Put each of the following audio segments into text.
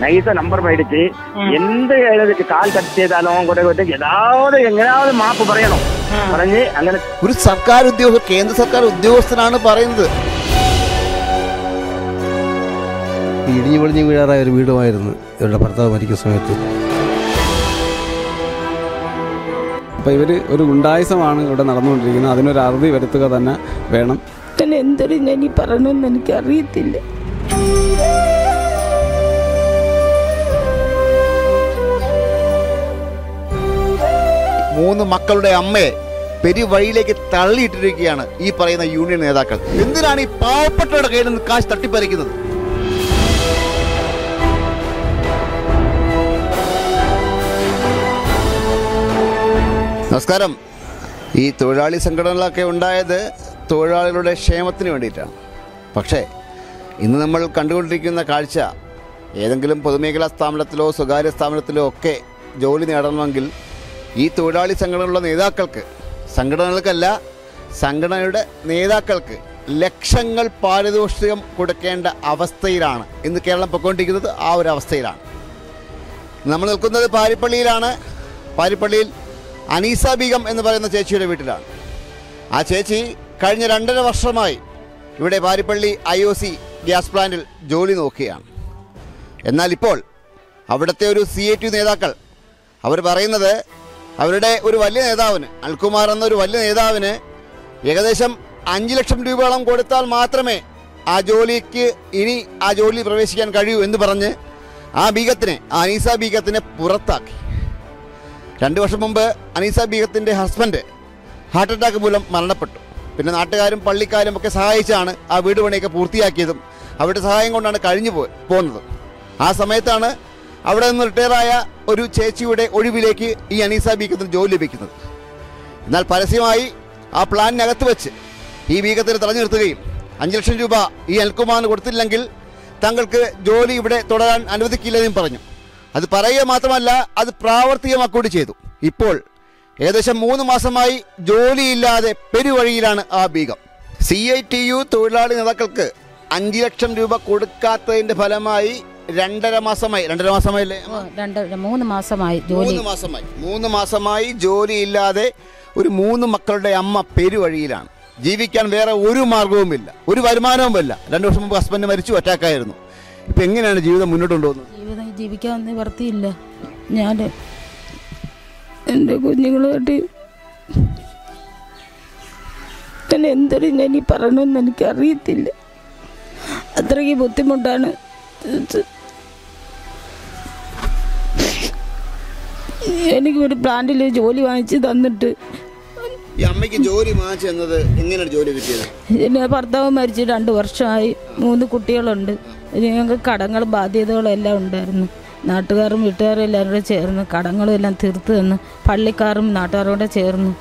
നൈസ number മേടിച്ച് എന്ത് കാൽ കട്ട് ചെയ്താലും കൂടെ എങ്ങനെയാவது മാപ്പ് പറയണം പറഞ്ഞ് അങ്ങനെ ഒരു സർക്കാർ ഉദ്യോഗസ്ഥ കേന്ദ്ര സർക്കാർ ഉദ്യോഗസ്ഥനാണ് പറയുന്നത്. ഇടിഞ്ഞു പൊളിഞ്ഞു വീഴാറായ ഒരു വീടുമായിരുന്നു ഇവരുടെ ഭർത്താവ് മരിക്കുന്ന സമയത്ത്. അപ്പോൾ ഇവർ ഒരു ഗുണ്ടായുസമാണ് ഇവിടെ നടന്നുകൊണ്ടിരിക്കുന്നത്. അതിനൊരു അറുതി വരുത്തുക തന്നെ വേണം. എന്തൊരു ഞാൻ ഈ പറയണമെന്ന് എനിക്കറിയത്തില്ല. മൂന്ന് മക്കളുടെ അമ്മയെ പെരുവഴിയിലേക്ക് തള്ളിയിട്ടിരിക്കുകയാണ് ഈ പറയുന്ന യൂണിയൻ നേതാക്കൾ. എന്തിനാണ് ഈ പാവപ്പെട്ടവരുടെ കയ്യിൽ നിന്ന് കാശ് തട്ടിപ്പറിക്കുന്നത്? നമസ്കാരം. ഈ തൊഴിലാളി സംഘടനകളൊക്കെ ഉണ്ടായത് തൊഴിലാളികളുടെ ക്ഷേമത്തിന് വേണ്ടിയിട്ടാണ്. പക്ഷേ ഇന്ന് നമ്മൾ കണ്ടുകൊണ്ടിരിക്കുന്ന കാഴ്ച, ഏതെങ്കിലും പൊതുമേഖലാ സ്ഥാപനത്തിലോ സ്വകാര്യ സ്ഥാപനത്തിലോ ഒക്കെ ജോലി നേടണമെങ്കിൽ ഈ തൊഴിലാളി സംഘടനകളുടെ നേതാക്കൾക്ക്, സംഘടനകൾക്കല്ല സംഘടനയുടെ നേതാക്കൾക്ക് ലക്ഷങ്ങൾ പാരിതോഷികം കൊടുക്കേണ്ട അവസ്ഥയിലാണ് ഇന്ന് കേരളം പൊയ്ക്കൊണ്ടിരിക്കുന്നത്. ആ ഒരു അവസ്ഥയിലാണ് നമ്മൾ നിൽക്കുന്നത്. പാരിപ്പള്ളിയിലാണ്. പാരിപ്പള്ളിയിൽ അനീസ ബീഗം എന്ന് പറയുന്ന ചേച്ചിയുടെ വീട്ടിലാണ്. ആ ചേച്ചി കഴിഞ്ഞ 2.5 വർഷമായി ഇവിടെ പാരിപ്പള്ളി IOC ഗ്യാസ് പ്ലാന്റിൽ ജോലി നോക്കുകയാണ്. എന്നാൽ ഇപ്പോൾ അവിടുത്തെ ഒരു CATU നേതാക്കൾ അവർ പറയുന്നത്, അവരുടെ ഒരു വലിയ നേതാവിന്, അൽകുമാർ എന്നൊരു വലിയ നേതാവിന് ഏകദേശം 5 ലക്ഷം രൂപയോളം കൊടുത്താൽ മാത്രമേ ആ ജോലിക്ക് ഇനി ആ ജോലി പ്രവേശിക്കാൻ കഴിയൂ എന്ന് പറഞ്ഞ് ആ ബീഗത്തിനെ, അനീസ ബീഗത്തിനെ പുറത്താക്കി. 2 വർഷം മുമ്പ് അനീസ ബീഗത്തിൻ്റെ ഹസ്ബൻഡ് ഹാർട്ട് അറ്റാക്ക് മൂലം മരണപ്പെട്ടു. പിന്നെ നാട്ടുകാരും പള്ളിക്കാരും ഒക്കെ സഹായിച്ചാണ് ആ വീട് പണിയൊക്കെ പൂർത്തിയാക്കിയതും അവരുടെ സഹായം കൊണ്ടാണ് കഴിഞ്ഞു പോകുന്നത്. ആ സമയത്താണ് അവിടെ നിന്ന് റിട്ടയറായ ഒരു ചേച്ചിയുടെ ഒഴിവിലേക്ക് ഈ അനീസ ബീഗത്തിന് ജോലി ലഭിക്കുന്നത്. എന്നാൽ പരസ്യമായി ആ പ്ലാനിനകത്ത് വെച്ച് ഈ ബീഗത്തിന് തടഞ്ഞു നിർത്തുകയും 5 ലക്ഷം രൂപ ഈ അൽകുമാറിന് കൊടുത്തില്ലെങ്കിൽ തങ്ങൾക്ക് ജോലി ഇവിടെ തുടരാൻ അനുവദിക്കില്ലെന്നും പറഞ്ഞു. അത് പറയുക മാത്രമല്ല, അത് പ്രാവർത്തികമാക്കുകയും ചെയ്തു. ഇപ്പോൾ ഏകദേശം 3 മാസമായി ജോലിയില്ലാതെ പെരുവഴിയിലാണ് ആ ബീഗം. CITU തൊഴിലാളി നേതാക്കൾക്ക് 5 ലക്ഷം രൂപ കൊടുക്കാത്തതിന്റെ ഫലമായി 2.5 മാസമായി 3 മാസമായി ജോലിയില്ലാതെ ഒരു 3 മക്കളുടെ അമ്മ പെരുവഴിയിലാണ്. ജീവിക്കാൻ വേറെ ഒരു മാർഗവുമില്ല, ഒരു വരുമാനവുമില്ല. 2 വർഷം മുമ്പ് ഹസ്ബൻഡ് മരിച്ചു, അറ്റാക്കായിരുന്നു. ഇപ്പം എങ്ങനെയാണ് ജീവിതം മുന്നോട്ട് കൊണ്ടുപോകുന്നത്? ജീവിക്കാൻ നിവർത്തിയില്ല. ഞാൻ എൻ്റെ കുഞ്ഞുങ്ങളായിട്ട് തന്നെ എന്തൊരു ഞാൻ ഈ പറയണമെന്ന് എനിക്കറിയത്തില്ല. അത്രയ്ക്ക് ബുദ്ധിമുട്ടാണ്. എനിക്ക് ഒരു പ്ലാന്റിൽ ജോലി വാങ്ങിച്ച് തന്നിട്ട് അമ്മയ്ക്ക് ജോലി വാങ്ങിച്ചു തന്നത് എങ്ങനെയാണ് ജോലി കിട്ടിയത്? എൻ്റെ ഭർത്താവ് മരിച്ച് 2 വർഷമായി. 3 കുട്ടികളുണ്ട്. ഞങ്ങൾക്ക് കടങ്ങളും ബാധ്യതകളും എല്ലാം ഉണ്ടായിരുന്നു. നാട്ടുകാരും വീട്ടുകാരും എല്ലാവരും കൂടെ ചേർന്ന് കടങ്ങളും എല്ലാം തീർത്ത് തന്നു. പള്ളിക്കാരും നാട്ടുകാരും കൂടെ ചേർന്ന്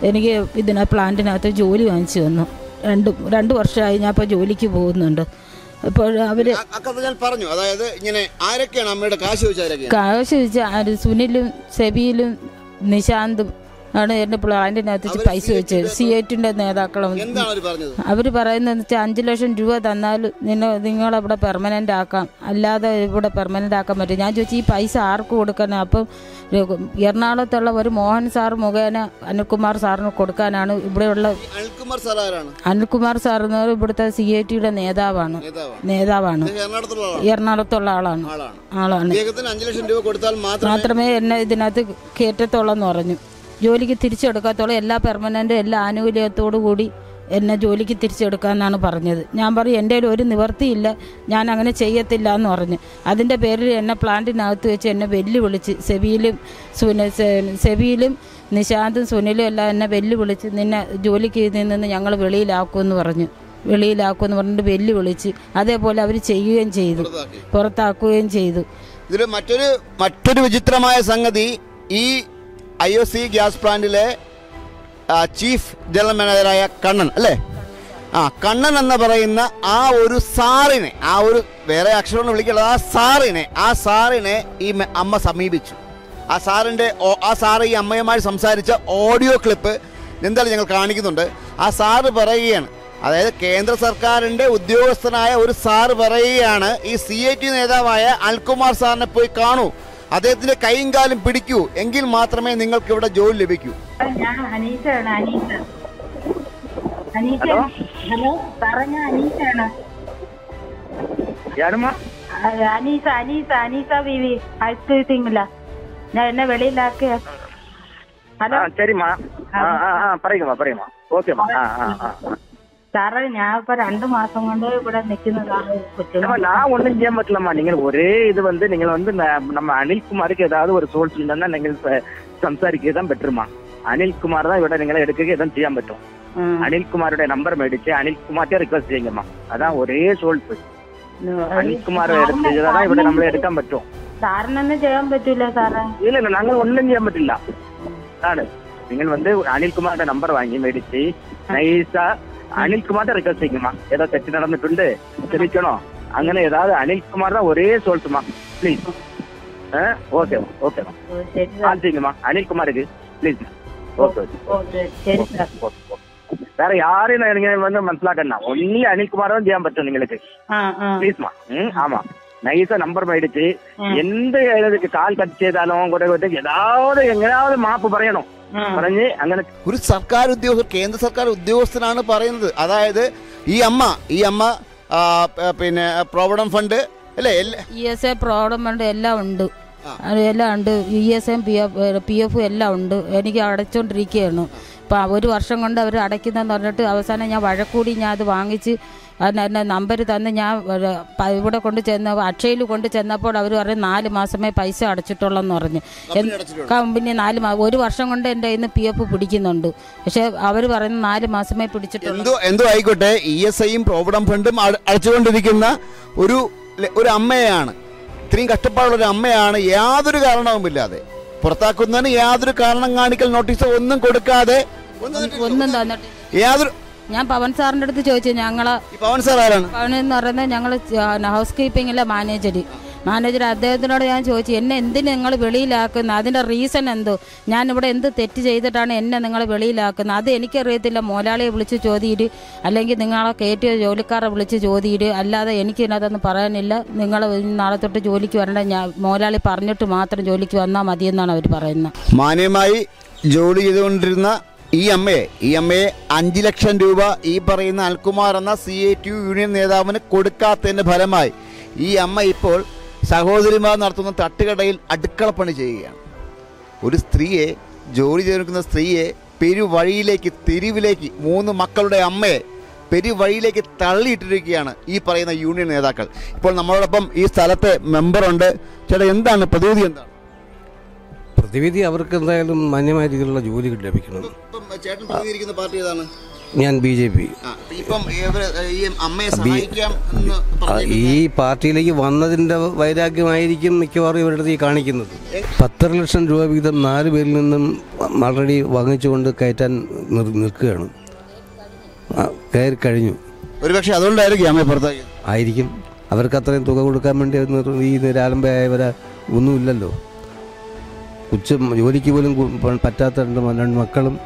എനിക്ക് പ്ലാന്റിനകത്ത് ജോലി വാങ്ങിച്ചു തന്നു. 2 വർഷമായി ഞാൻ ഇപ്പോൾ ജോലിക്ക് പോകുന്നുണ്ട്. അപ്പോൾ അവർ പറഞ്ഞു, അതായത് ഇങ്ങനെ ആരൊക്കെയാണ് അമ്മയുടെ കാശ് ചോദിച്ചാൽ സുനിലും സെബിയിലും നിശാന്തും ആണ് എൻ്റെ പ്ലാന്റിനകത്ത് പൈസ വെച്ചത്. CATUവിൻ്റെ നേതാക്കളും അവർ പറയുന്നതെന്ന് വെച്ചാൽ 5 ലക്ഷം രൂപ തന്നാൽ നിങ്ങളവിടെ പെർമനൻ്റ് ആക്കാം, അല്ലാതെ ഇവിടെ പെർമനൻ്റ് ആക്കാൻ പറ്റും. ഞാൻ ചോദിച്ചു, ഈ പൈസ ആർക്ക് കൊടുക്കാനാണ്? അപ്പം എറണാകുളത്തുള്ള ഒരു മോഹൻ സാർ മുഖേന അനിൽകുമാർ സാറിന് കൊടുക്കാനാണ്. ഇവിടെയുള്ള അനിൽകുമാർ സാർ എന്ന് പറയുന്നത് ഇവിടുത്തെ CATUവിയുടെ നേതാവാണ്. എറണാകുളത്തുള്ള ആളാണ്. 5 ലക്ഷം രൂപ കൊടുത്താൽ മാത്രമേ എന്നെ ഇതിനകത്ത് കയറ്റത്തുള്ളെന്ന് പറഞ്ഞു. ജോലിക്ക് തിരിച്ചെടുക്കാത്തോളം എല്ലാ പെർമനൻ്റ് എല്ലാ ആനുകൂല്യത്തോടു കൂടി എന്നെ ജോലിക്ക് തിരിച്ചെടുക്കാമെന്നാണ് പറഞ്ഞത്. ഞാൻ പറയും, എൻ്റെ ഒരു നിവർത്തിയില്ല, ഞാൻ അങ്ങനെ ചെയ്യത്തില്ല എന്ന് പറഞ്ഞു. അതിൻ്റെ പേരിൽ എന്നെ പ്ലാന്റിനകത്ത് വെച്ച് എന്നെ വെല്ലുവിളിച്ച് സെബിയിലും നിശാന്തും സുനിലും എല്ലാം എന്നെ വെല്ലുവിളിച്ച്, നിന്നെ ജോലിക്ക് നിന്ന് ഞങ്ങൾ വെളിയിലാക്കുമെന്ന് പറഞ്ഞിട്ട് വെല്ലുവിളിച്ച് അതേപോലെ അവർ ചെയ്യുകയും ചെയ്തു, പുറത്താക്കുകയും ചെയ്തു. ഇതിൽ മറ്റൊരു വിചിത്രമായ സംഗതി, ഈ IOC ഗ്യാസ് പ്ലാന്റിലെ ചീഫ് ജനറൽ മാനേജറായ കണ്ണൻ അല്ലേ, കണ്ണൻ എന്ന് പറയുന്ന ആ ഒരു സാറിനെ, ആ ഒരു വേറെ അക്ഷരം വിളിക്കുന്നത്, ആ സാറിനെ ഈ അമ്മ സമീപിച്ചു. ആ സാറ് ഈ അമ്മയുമായി സംസാരിച്ച ഓഡിയോ ക്ലിപ്പ് എന്തായാലും ഞങ്ങൾ കാണിക്കുന്നുണ്ട്. ആ സാറ് പറയുകയാണ്, അതായത് കേന്ദ്ര സർക്കാരിൻ്റെ ഉദ്യോഗസ്ഥനായ ഒരു സാറ് പറയുകയാണ്, ഈ CIT നേതാവായ അനിൽകുമാർ സാറിനെ പോയി കാണൂ, അദ്ദേഹത്തിൻ്റെ കൈയും കാലും പിടിക്കൂ, എങ്കിൽ മാത്രമേ നിങ്ങൾക്ക് ഇവിടെ ജോലി ലഭിക്കൂ. ഞാൻ അനീഷയാണ്. ഹലോ സാറേ, ഞാൻ അനീഷയാണ്. അനീസ ബീവി ഹൈസ്കൂളില്ല. ഞാൻ എന്നെ വെളിയിലാക്കിയ. ഹലോ ശരിമാ, പറയുമാ. ഓക്കെ സാറേ, ഞാൻ ഇപ്പൊ 2 മാസം കൊണ്ട് ഇവിടെ നിൽക്കുന്നതാണ്. நான் ஒன்றும் செய்ய பற்றலம்மா. நீங்கள் ஒரே இது நீங்கள் நம்ம அனில்குமாருக்கு ஏதாவது ஒரு சோர்ஸ் இல்லைன்னா நீங்கள் സംസാരിക്കുക ബെറ്റർമാ. അനിൽകുമാർ தான் ഇവിടെ നിങ്ങളെ എടുക്കുക എതും ചെയ്യാൻ പറ്റും. അനിൽകുമാരുടെ നമ്പർ മേടിച്ച് അനിൽകുമാറിനെ റിക്വസ്റ്റ് ചെയ്യുമ്പോ അതാ ഒരേ സോൾസ്. അനിൽകുമാർ എടുത്താൽ ഇവിടെ നമ്മളെ എടുക്കാൻ പറ്റും. സാറിനൊന്നും ചെയ്യാൻ പറ്റൂല സാറേ. ഇല്ല, ഞങ്ങൾ ഒന്നും ചെയ്യാൻ പറ്റില്ല. ആണ് നിങ്ങൾ അനിൽകുമാറിന്റെ നമ്പർ വാങ്ങി മേടിച്ച് നൈസ അനിൽകുമാറിനെ റിക്വസ്റ്റ് ചെയ്യുമ്പോ ഏതോ തെറ്റ് നടന്നിട്ടുണ്ട്, ക്ഷമിക്കണോ, അങ്ങനെ ഏതാவது അനിൽകുമാർ தான் ഒരേ സോൾസുമാ. പ്ലീസ്. ഓക്കേമാ கால் செய்யுங்கம்மா அனில்குமாருக்கு ப்ளீஸ். ஓகே வேற யாரையும் நீங்க മനസ്സിലാക്കണ്ട. ഒന്നി അനിൽകുമാറും ചെയ്യാൻ പറ്റും നിങ്ങൾക്ക്. പ്ലീസ്മാ. ஆமா நைஸா நம்பர் மேடிச்சு எந்த இதுக்கு கால் கட் ചെയ്താലും കൂടെ ഏതാவது എങ്ങനെയാவது മാപ്പ് പറയണം. പറഞ്ഞ് അങ്ങനെ ഒരു സർക്കാർ ഉദ്യോഗസ്ഥർ, കേന്ദ്ര സർക്കാർ ഉദ്യോഗസ്ഥനാണ് പറയുന്നത്. അതായത് ഈ അമ്മ പിന്നെ പ്രോവിഡന്റ് ഫണ്ട് അല്ലേ, ESA പ്രോവിഡന്റ് ഫണ്ട് എല്ലാം ഉണ്ട്. ESM PF എല്ലാം ഉണ്ട്. എനിക്ക് അടച്ചോണ്ടിരിക്കുകയാണ്. ഇപ്പം 1 വർഷം കൊണ്ട് അവർ അടയ്ക്കുന്നതെന്ന് പറഞ്ഞിട്ട് അവസാനം ഞാൻ വഴക്കൂടി ഞാൻ അത് വാങ്ങിച്ച് എന്നെ നമ്പർ തന്ന് ഞാൻ ഇവിടെ കൊണ്ട് അക്ഷയയിൽ കൊണ്ട് ചെന്നപ്പോൾ അവർ പറഞ്ഞു 4 മാസമേ പൈസ അടച്ചിട്ടുള്ളെന്ന് പറഞ്ഞു. പിന്നെ 1 വർഷം കൊണ്ട് എൻ്റെ കയ്യിൽ നിന്ന് PF പിടിക്കുന്നുണ്ട്. പക്ഷെ അവർ പറയുന്നത് 4 മാസമേ പിടിച്ചിട്ടുള്ളൂ. എന്തോ ആയിക്കോട്ടെ, ESIയും പ്രോവിഡന്റ് ഫണ്ടും അടച്ചുകൊണ്ടിരിക്കുന്ന ഒരു അമ്മയാണ്, ഇത്രയും കഷ്ടപ്പാടുള്ള ഒരു അമ്മയാണ് യാതൊരു കാരണവുമില്ലാതെ പുറത്താക്കുന്നതിന് യാതൊരു കാരണം കാണിക്കൽ നോട്ടീസോ ഒന്നും കൊടുക്കാതെ ഒന്നും തന്നിട്ട് യാതൊരു. ഞാൻ പവൻ സാറിൻ്റെ അടുത്ത് ചോദിച്ചു. പവൻ സാർ ആരാണ്? പവൻ എന്ന് പറയുന്നത് ഞങ്ങൾ ഹൗസ് കീപ്പിങ്ങിലെ മാനേജർ അദ്ദേഹത്തിനോട് ഞാൻ ചോദിച്ചു, എന്നെ എന്തിന് നിങ്ങൾ വെളിയിലാക്കുന്നത്, അതിൻ്റെ റീസൺ എന്തോ, ഞാനിവിടെ എന്ത് തെറ്റ് ചെയ്തിട്ടാണ് എന്നെ നിങ്ങൾ വെളിയിലാക്കുന്നത്, അത് എനിക്കറിയത്തില്ല. മോലാളിയെ വിളിച്ച് ചോദിയിട്ട് അല്ലെങ്കിൽ നിങ്ങളെ കയറ്റിയ ജോലിക്കാരെ വിളിച്ച് ചോദിയിട്ട്, അല്ലാതെ എനിക്ക് ഇതിനകത്തൊന്നും പറയാനില്ല. നിങ്ങൾ നാളെ തൊട്ട് ജോലിക്ക് വരേണ്ട, ഞാൻ മോലാളി പറഞ്ഞിട്ട് മാത്രം ജോലിക്ക് വന്നാൽ മതിയെന്നാണ് അവർ പറയുന്നത്. മാന്യമായി ജോലി ചെയ്തുകൊണ്ടിരുന്ന ഈ അമ്മയെ 5 ലക്ഷം രൂപ ഈ പറയുന്ന അനിൽകുമാർ എന്ന CITU യൂണിയൻ നേതാവിന് കൊടുക്കാത്തതിൻ്റെ ഫലമായി ഈ അമ്മ ഇപ്പോൾ സഹോദരിമാർ നടത്തുന്ന തട്ടുകടയിൽ അടുക്കളപ്പണി ചെയ്യുകയാണ്. ഒരു സ്ത്രീയെ, ജോലി ചെയ്തിരിക്കുന്ന സ്ത്രീയെ തെരുവിലേക്ക് 3 മക്കളുടെ അമ്മയെ പെരുവഴിയിലേക്ക് തള്ളിയിട്ടിരിക്കുകയാണ് ഈ പറയുന്ന യൂണിയൻ നേതാക്കൾ. ഇപ്പോൾ നമ്മളോടൊപ്പം ഈ സ്ഥലത്തെ മെമ്പറുണ്ട്. ചേട്ടാ, എന്താണ് പ്രതിവിധി? എന്താണ് പ്രതിവിധി? അവർക്ക് എന്തായാലും മാന്യമായ രീതിയിലുള്ള ജോലി ലഭിക്കണം. പാർട്ടി ഏതാണ്? ഞാൻ BJP. ഈ പാർട്ടിയിലേക്ക് വന്നതിൻ്റെ വൈരാഗ്യമായിരിക്കും മിക്കവാറും ഇവരുടെ ഈ കാണിക്കുന്നത്. 10 ലക്ഷം രൂപ വീതം 4 പേരിൽ നിന്നും ഓൾറെഡി വാങ്ങിച്ചുകൊണ്ട് കയറ്റാൻ നിൽക്കുകയാണ്. കയറി കഴിഞ്ഞു. ഒരുപക്ഷെ അതുകൊണ്ടായിരിക്കും ആയിരിക്കും. അവർക്ക് അത്രയും തുക കൊടുക്കാൻ വേണ്ടി ഈ നിരാലംബയായവരെ ഒന്നുമില്ലല്ലോ. ജോലിക്ക് പോലും പറ്റാത്ത 2 മക്കളും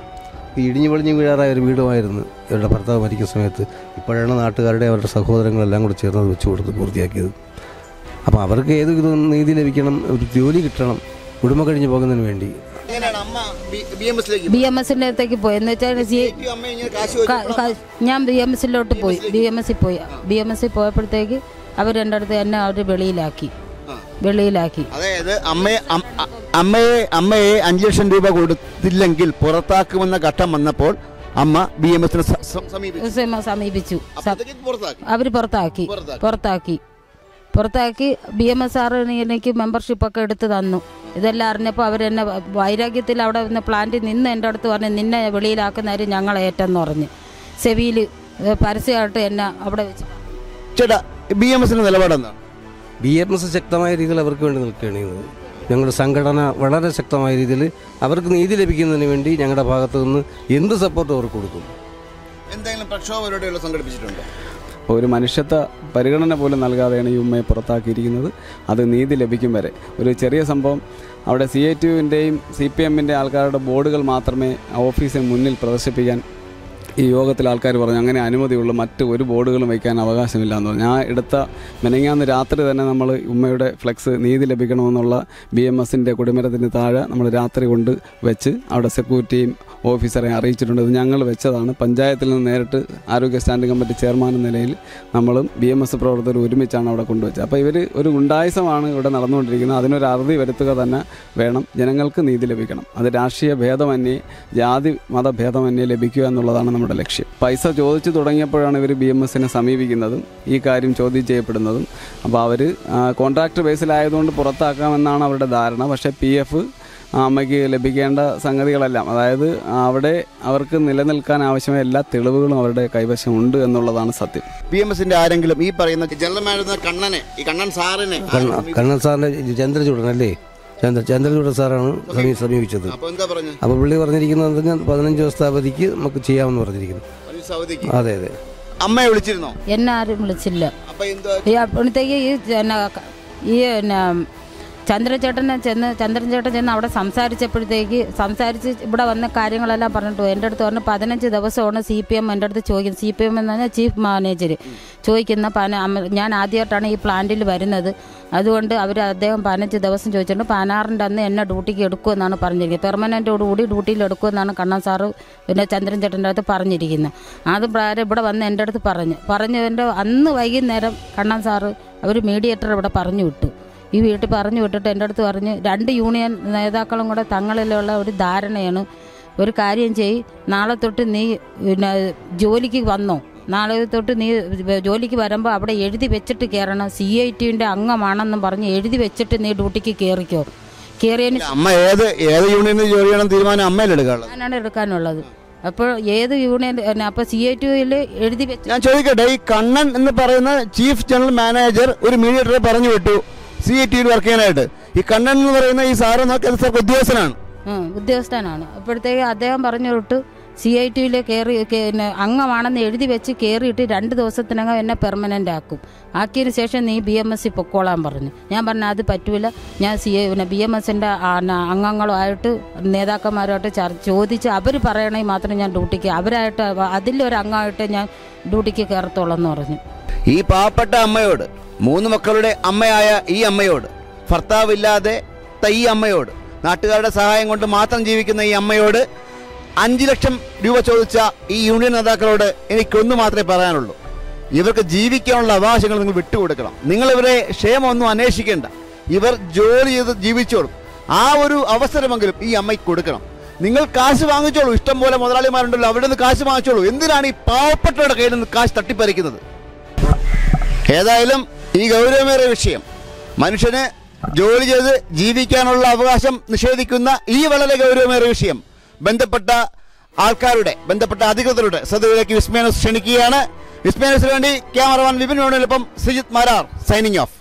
ഇടിഞ്ഞു പൊളിഞ്ഞ് വീഴാറായ ഒരു വീടുമായിരുന്നു ഇവരുടെ ഭർത്താവ് മരിക്കുന്ന സമയത്ത്. ഇപ്പോഴാണ് നാട്ടുകാരുടെ അവരുടെ സഹോദരങ്ങളെല്ലാം കൂടെ ചേർന്ന് വെച്ച് കൊടുത്ത് പൂർത്തിയാക്കിയത്. അപ്പോൾ അവർക്ക് ഏത് നീതി ലഭിക്കണം, ഒരു ജോലി കിട്ടണം കുടുംബം കഴിഞ്ഞ് പോകുന്നതിന് വേണ്ടി. BMSന്റെ അടുത്തേക്ക് പോയി. എന്ന് വെച്ചാൽ ഞാൻ BMSലോട്ട് പോയി. BMSൽ പോയപ്പോഴത്തേക്ക് അവർ എൻ്റെ അടുത്ത് എന്നെ അവർ വെളിയിലാക്കി. അതായത് അമ്മയെ 5 ലക്ഷം രൂപ കൊടുത്തില്ലെങ്കിൽ പുറത്താക്കുമെന്ന ഘട്ടം വന്നപ്പോൾ അമ്മ BMSനെ സമീപിച്ചു. അവർ പുറത്താക്കി. BMS സാറ് എനിക്ക് മെമ്പർഷിപ്പൊക്കെ എടുത്ത് തന്നു. ഇതെല്ലാം അറിഞ്ഞപ്പോൾ അവരെന്നെ വൈരാഗ്യത്തിൽ അവിടെ നിന്ന് പ്ലാന്റിൽ നിന്ന് എൻ്റെ അടുത്ത് പറഞ്ഞു, നിന്നെ വെളിയിലാക്കുന്നവർ ഞങ്ങൾ ഏറ്റെന്ന് പറഞ്ഞ് സെവിയിൽ പരസ്യമായിട്ട് എന്നെ അവിടെ വെച്ച്. ചേട്ടാ, BMSന്റെ നിലപാടെന്താണ്? BMS ശക്തമായ രീതിയിൽ അവർക്ക് വേണ്ടി നിൽക്കുകയാണ്. ഞങ്ങളുടെ സംഘടന വളരെ ശക്തമായ രീതിയിൽ അവർക്ക് നീതി ലഭിക്കുന്നതിന് വേണ്ടി ഞങ്ങളുടെ ഭാഗത്തു നിന്ന് എന്ത് സപ്പോർട്ടും അവർക്ക് കൊടുക്കും. എന്തെങ്കിലും പ്രക്ഷോഭ പരിപാടികൾ സംഘടിപ്പിച്ചിട്ടുണ്ടോ? ഒരു മനുഷ്യത്വ പരിഗണന പോലും നൽകാതെയാണ് ഈ ഉമ്മയെ പുറത്താക്കിയിരിക്കുന്നത്. അത് നീതി ലഭിക്കും വരെ. ഒരു ചെറിയ സംഭവം, അവിടെ CITUവിൻ്റെയും CPMൻ്റെ ആൾക്കാരുടെ ബോർഡുകൾ മാത്രമേ ഓഫീസിന് മുന്നിൽ പ്രദർശിപ്പിക്കാൻ ഈ യോഗത്തിൽ ആൾക്കാർ പറഞ്ഞു അങ്ങനെ അനുമതിയുള്ള മറ്റ് ഒരു ബോർഡുകളും വയ്ക്കാൻ അവകാശമില്ല എന്ന് പറഞ്ഞു. ഞാൻ എടുത്ത മെനങ്ങാന്ന് രാത്രി തന്നെ നമ്മൾ ഉമ്മയുടെ ഫ്ലെക്സ് നീതി ലഭിക്കണമെന്നുള്ള BMSൻ്റെ കൊടിമരത്തിന് താഴെ നമ്മൾ രാത്രി കൊണ്ട് വെച്ച് അവിടെ സെക്യൂരിറ്റിയും ഓഫീസറെ അറിയിച്ചിട്ടുണ്ട്. ഇത് ഞങ്ങൾ വെച്ചതാണ്. പഞ്ചായത്തിൽ നിന്ന് നേരിട്ട് ആരോഗ്യ സ്റ്റാൻഡിംഗ് കമ്മിറ്റി ചെയർമാൻ എന്ന നിലയിൽ നമ്മളും BMS പ്രവർത്തകർ ഒരുമിച്ചാണ് അവിടെ കൊണ്ടുവച്ചത്. അപ്പോൾ ഇവർ ഒരു ഗുണ്ടായിസമാണ് ഇവിടെ നടന്നുകൊണ്ടിരിക്കുന്നത്. അതിനൊരു അറുതി വരുത്തുക തന്നെ വേണം. ജനങ്ങൾക്ക് നീതി ലഭിക്കണം. അത് രാഷ്ട്രീയ ഭേദമന്യേ ജാതി മതഭേദമന്യേ ലഭിക്കുക എന്നുള്ളതാണ് നമ്മുടെ ലക്ഷ്യം. പൈസ ചോദിച്ചു തുടങ്ങിയപ്പോഴാണ് ഇവർ BMSനെ സമീപിക്കുന്നതും ഈ കാര്യം ചോദ്യം ചെയ്യപ്പെടുന്നതും. അപ്പോൾ അവർ കോൺട്രാക്ട് ബേസിലായതുകൊണ്ട് പുറത്താക്കാമെന്നാണ് അവരുടെ ധാരണ. പക്ഷേ PF അമ്മയ്ക്ക് ലഭിക്കേണ്ട സംഗതികളെല്ലാം, അതായത് അവിടെ അവർക്ക് നിലനിൽക്കാൻ ആവശ്യമായ എല്ലാ തെളിവുകളും അവരുടെ കൈവശം ഉണ്ട് എന്നുള്ളതാണ് സത്യം. BMSന്റെ ആരെങ്കിലും ഈ പറയുന്ന ജനറൽ മാനേജർ കണ്ണൻ സാറിനെ ചന്ദ്രചൂടനല്ലേ ചന്ദ്രചൂടൻ സാറാണ് സമീപിച്ചത്. അപ്പോൾ പുള്ളി പറഞ്ഞിരിക്കുന്നത് 15 ദിവസത്തെ അവധിക്ക് നമുക്ക് ചെയ്യാമെന്ന് പറഞ്ഞിരിക്കുന്നു. അതെ അതെ. അമ്മയെ വിളിച്ചിരുന്നോ? എന്നെ ആരും വിളിച്ചില്ല. അപ്പോഴത്തേക്ക് ഈ ചന്ദ്രചേട്ടൻ ചെന്ന് അവിടെ സംസാരിച്ച് ഇവിടെ വന്ന കാര്യങ്ങളെല്ലാം പറഞ്ഞിട്ട് എൻ്റെ അടുത്ത് പറഞ്ഞു 15 ദിവസമാണ് CPM എൻ്റെ അടുത്ത് ചോദിക്കുന്നത്. CPM എന്ന് പറഞ്ഞാൽ ചീഫ് മാനേജർ ചോദിക്കുന്ന ഞാൻ ആദ്യമായിട്ടാണ് ഈ പ്ലാന്റിൽ വരുന്നത്. അതുകൊണ്ട് അദ്ദേഹം 15 ദിവസം ചോദിച്ചിട്ടുണ്ട്. 16ൻ്റെ അന്ന് എന്നെ ഡ്യൂട്ടിക്ക് എടുക്കുമെന്നാണ് പറഞ്ഞിരിക്കുന്നത്. പെർമനൻറ്റോടുകൂടി ഡ്യൂട്ടിയിൽ എടുക്കുമെന്നാണ് കണ്ണൻ സാറ് പിന്നെ ചന്ദ്രചേട്ടൻ്റെ അടുത്ത് പറഞ്ഞിരിക്കുന്നത്. അത് പ്രകാരം ഇവിടെ വന്ന് എൻ്റെ അടുത്ത് പറഞ്ഞതിൻ്റെ അന്ന് വൈകുന്നേരം കണ്ണൻ സാറ് അവർ മീഡിയേറ്റർ ഇവിടെ പറഞ്ഞു വിട്ടു. ഈ വീട്ടിൽ പറഞ്ഞു വിട്ടിട്ട് എൻ്റെ അടുത്ത് പറഞ്ഞ് 2 യൂണിയൻ നേതാക്കളും കൂടെ തങ്ങളിലുള്ള ഒരു ധാരണയാണ്. ഒരു കാര്യം നാളെ തൊട്ട് നീ പിന്നെ ജോലിക്ക് വന്നോ, നാളെ തൊട്ട് നീ ജോലിക്ക് വരുമ്പോൾ അവിടെ എഴുതി വെച്ചിട്ട് കയറണം. CITൻ്റെ അംഗമാണെന്നും പറഞ്ഞ് എഴുതി വെച്ചിട്ട് നീ ഡ്യൂട്ടിക്ക് കയറിക്കോ. കയറിയതിന് ഞാനാണ് എടുക്കാനുള്ളത്. അപ്പോൾ ഏത് യൂണിയൻ അപ്പോൾ CITയിൽ എഴുതി വെച്ച് ഞാൻ ചോദിക്കട്ടെ, ഈ കണ്ണൻ എന്ന് പറയുന്ന ചീഫ് ജനറൽ മാനേജർ ഒരു മീഡിയേറ്ററെ പറഞ്ഞു വിട്ടു CITയിൽ വർക്ക് ചെയ്യാനായിട്ട്. ഈ കണ്ണൻ എന്ന് പറയുന്ന ഈ സാറ് ഉദ്യോഗസ്ഥനാണ്. അപ്പോഴത്തേക്ക് അദ്ദേഹം പറഞ്ഞു വിട്ടു CITയിൽ കയറി അംഗമാണെന്ന് എഴുതി വെച്ച് കയറിയിട്ട് 2 ദിവസത്തിനകം എന്നെ പെർമനൻ്റ് ആക്കിയതിന് ശേഷം നീ BMS പൊക്കോളാൻ പറഞ്ഞു. ഞാൻ പറഞ്ഞു അത് പറ്റൂല, ഞാൻ BMSൻ്റെ അംഗങ്ങളുമായിട്ട് നേതാക്കന്മാരുമായിട്ട് ചോദിച്ച് അവർ പറയണമെങ്കിൽ മാത്രമേ ഞാൻ ഡ്യൂട്ടിക്ക് അവരായിട്ട് അതിലൊരു അംഗമായിട്ട് ഞാൻ ഡ്യൂട്ടിക്ക് കയറത്തോളം എന്ന് പറഞ്ഞു. ഈ പാവപ്പെട്ട അമ്മയോട്, 3 മക്കളുടെ അമ്മയായ ഈ അമ്മയോട്, ഭർത്താവില്ലാതെ ഈ അമ്മയോട്, നാട്ടുകാരുടെ സഹായം കൊണ്ട് മാത്രം ജീവിക്കുന്ന ഈ അമ്മയോട് 5 ലക്ഷം രൂപ ചോദിച്ച ഈ യൂണിയൻ നേതാക്കളോട് എനിക്കൊന്നു മാത്രമേ പറയാനുള്ളൂ. ഇവർക്ക് ജീവിക്കാനുള്ള അവകാശങ്ങൾ നിങ്ങൾ വിട്ടുകൊടുക്കണം. നിങ്ങൾ ഇവരെ ക്ഷേമമൊന്നും അന്വേഷിക്കേണ്ട. ഇവർ ജോലി ചെയ്ത് ജീവിച്ചോളും. ആ ഒരു അവസരമെങ്കിലും ഈ അമ്മയ്ക്ക് കൊടുക്കണം. നിങ്ങൾ കാശ് വാങ്ങിച്ചോളൂ, ഇഷ്ടം പോലെ മുതലാളിമാരുണ്ടല്ലോ, അവിടെ നിന്ന് കാശ് വാങ്ങിച്ചോളൂ. എന്തിനാണ് ഈ പാവപ്പെട്ടവരുടെ കയ്യിൽ നിന്ന് കാശ് തട്ടിപ്പറിക്കുന്നത്? ഏതായാലും ഈ ഗൗരവമേറിയ വിഷയം, മനുഷ്യന് ജോലി ചെയ്ത് ജീവിക്കാനുള്ള അവകാശം നിഷേധിക്കുന്ന ഈ വളരെ ഗൗരവമേറിയ വിഷയം ബന്ധപ്പെട്ട അധികൃതരുടെ ശ്രദ്ധയിലേക്ക് വിസ്മയ ന്യൂസ് ക്ഷണിക്കുകയാണ്. വിസ്മയ ന്യൂസിന് വേണ്ടി ക്യാമറമാൻ വിപിൻ വേണുവിനൊപ്പം ശ്രീജിത്ത് മാരാർ സൈനിങ് ഓഫ്.